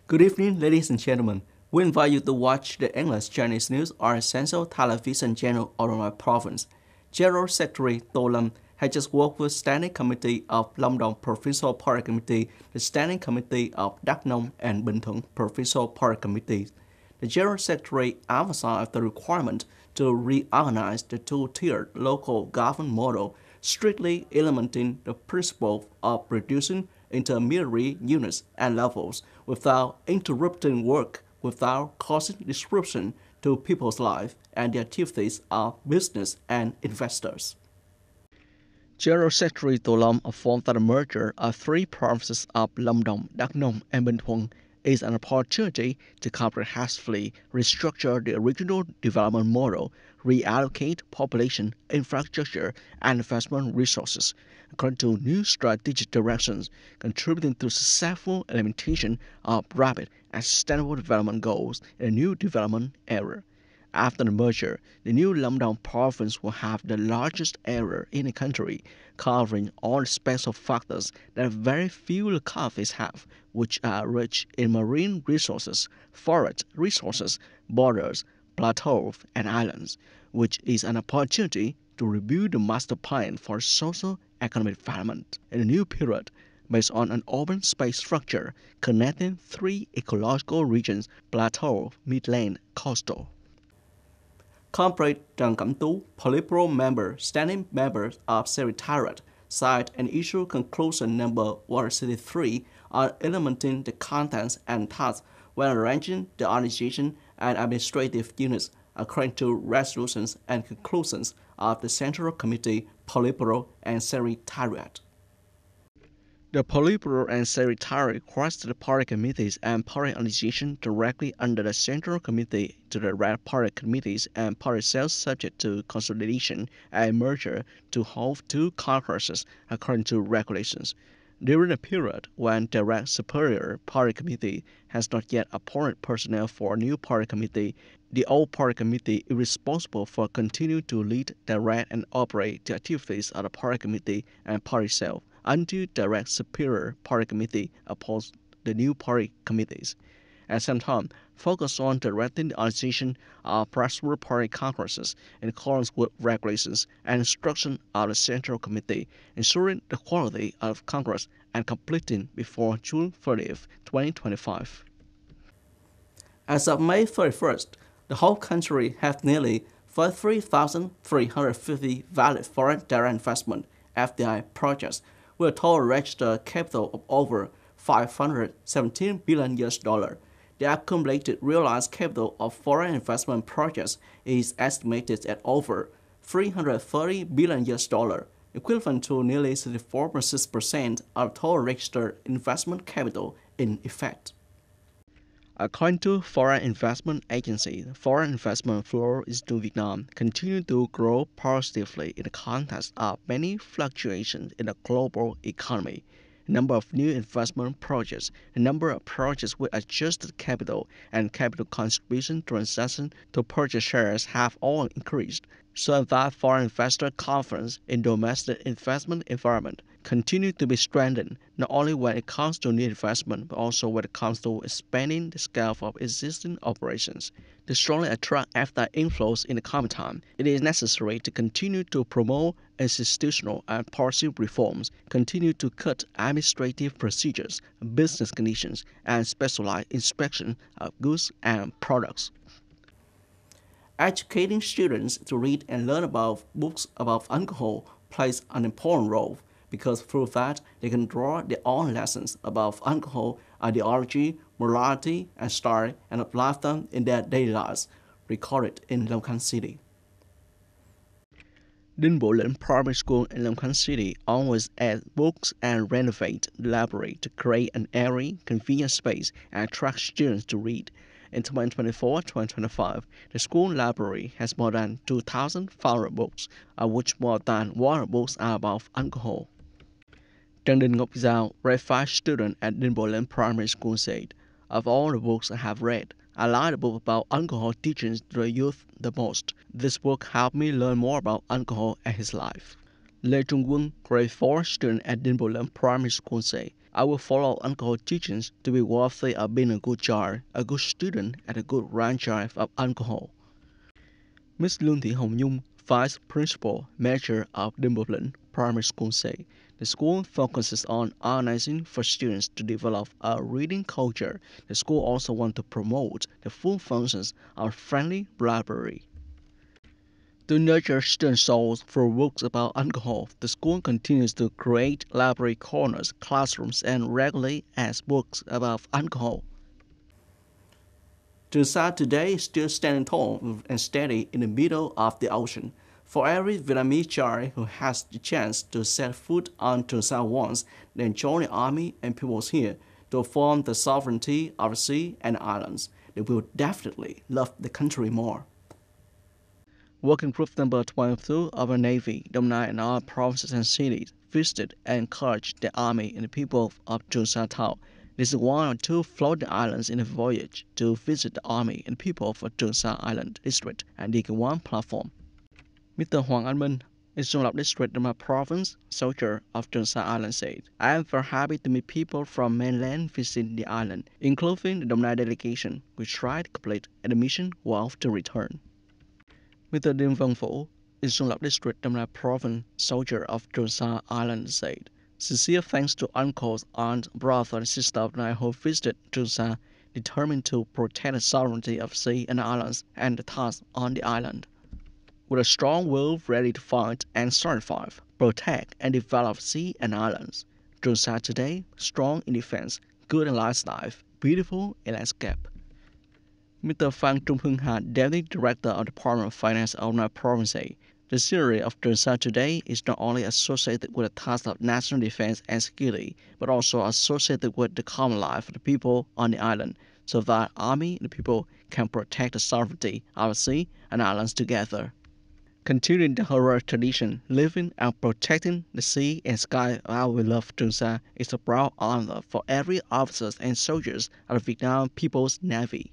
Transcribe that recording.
Good evening, ladies and gentlemen. We invite you to watch the English Chinese news on Central Television Channel Autonomous Province. General Secretary To Lam has just worked with Standing Committee of Lâm Đồng Provincial Party Committee, the Standing Committee of Đắk Nông and Bình Thuận Provincial Party Committees. The General Secretary emphasized the requirement to reorganize the two-tiered local government model, strictly implementing the principle of reducing intermediary units and levels without interrupting work, without causing disruption to people's lives and the activities of business and investors. General Secretary To Lam affirmed that the merger of three provinces of Lâm Đồng, Đắk Nông, and Bình Thuận is an opportunity to comprehensively restructure the regional development model, reallocate population, infrastructure, and investment resources according to new strategic directions, contributing to successful implementation of rapid and sustainable development goals in a new development era. After the merger, the new Lâm Đồng province will have the largest area in the country, covering all special factors that very few localities have, which are rich in marine resources, forest resources, borders, plateaus, and islands, which is an opportunity to review the master plan for socio-economic development in a new period based on an open space structure connecting three ecological regions: plateau, midland, coastal. Comrade Trần Cẩm Tú, Politburo member, standing members of Secretariat, cite an issue conclusion number 163 on implementing the contents and tasks when arranging the organization and administrative units according to resolutions and conclusions of the Central Committee, Politburo, and Secretariat. The Politburo and Secretariat requested the party committees and party organization directly under the Central Committee to direct party committees and party cells subject to consolidation and merger to hold two congresses according to regulations. During a period when direct superior party committee has not yet appointed personnel for a new party committee, the old party committee is responsible for continuing to lead, direct, and operate the activities of the party committee and party cell until direct superior party committee appoints the new party committees. At the same time, focus on directing the organization of principal party congresses in accordance with regulations and instruction of the Central Committee, ensuring the quality of Congress and completing before June 30th, 2025. As of May 31st, the whole country has nearly 33,350 valid foreign direct investment (FDI) projects with a total registered capital of over 517 billion US dollar. The accumulated realized capital of foreign investment projects is estimated at over 330 billion US dollar, equivalent to nearly 64.6% of total registered investment capital in effect. According to Foreign Investment Agency, the foreign investment flow into Vietnam continued to grow positively in the context of many fluctuations in the global economy. The number of new investment projects, the number of projects with adjusted capital, and capital contribution transactions to purchase shares have all increased, so that foreign investor confidence in domestic investment environment continue to be strengthened, not only when it comes to new investment, but also when it comes to expanding the scale of existing operations. To strongly attract FDI inflows in the coming time, it is necessary to continue to promote institutional and policy reforms, continue to cut administrative procedures, business conditions, and specialized inspection of goods and products. Educating students to read and learn about books about alcohol plays an important role, because through that they can draw their own lessons about alcohol, ideology, morality, and style, and apply them in their daily lives, recorded in Long Khánh City. Đinh Bộ Lĩnh Primary School in Long Khánh City always adds books and renovate the library to create an airy, convenient space and attract students to read. In 2024-2025, the school library has more than 2,500 books, of which more than 100 books are about alcohol. Trần Đình Ngọc Giao, grade 5 student at Đinh Bộ Lĩnh Primary School, said, "Of all the books I have read, I like the book about alcohol teaching the youth the most. This book helped me learn more about alcohol and his life." Lê Trung Quân, grade 4 student at Đinh Bộ Lĩnh Primary School, said, I will follow Uncle's teachings to be worthy of being a good child, a good student, and a good grandchild of alcohol. Miss Lương Thị Hồng Nhung, Vice Principal, Manager of Dimblin Primary School, said the school focuses on organizing for students to develop a reading culture. The school also wants to promote the full functions of a friendly library. To nurture student souls through books about alcohol, the school continues to create library corners, classrooms, and regularly adds books about alcohol. Trường Sa today is still standing tall and steady in the middle of the ocean. For every Vietnamese child who has the chance to set foot on Trường Sa once, then join the army and peoples here to affirm the sovereignty of the sea and islands, they will definitely love the country more. Working Group number 22 of the Navy, Dong Nai and all provinces and cities visited and encouraged the army and the people of Trường Sa Thao. This is one of two floating islands in the voyage to visit the army and people of Trường Sa Island District and dig one platform. Mr. Hoàng Anh Minh, in Xuân Lộc District in my province, soldier of Trường Sa Island, said, I am very happy to meet people from mainland visiting the island, including the Dong Nai delegation, which tried to complete a mission while to return. Mr. Đinh Văn Vũ, in Xuân Lộc District, Dong Nai Province, soldier of Trường Sa Island, said, sincere thanks to uncles, aunt, brother, and sister of mine who visited Trường Sa, determined to protect the sovereignty of sea and islands and the task on the island. With a strong will ready to fight and survive, protect and develop sea and islands, Trường Sa today, strong in defense, good in lifestyle, beautiful in landscape. Mr. Phan Trung Hưng Ha, Deputy Director of the Department of Finance of Nam Province, said, the scenery of Trường Sa today is not only associated with the task of national defense and security, but also associated with the common life of the people on the island, so that army and the people can protect the sovereignty of the sea and islands together. Continuing the heroic tradition, living and protecting the sea and sky of our beloved Trường Sa is a proud honor for every officer and soldiers of the Vietnam People's Navy.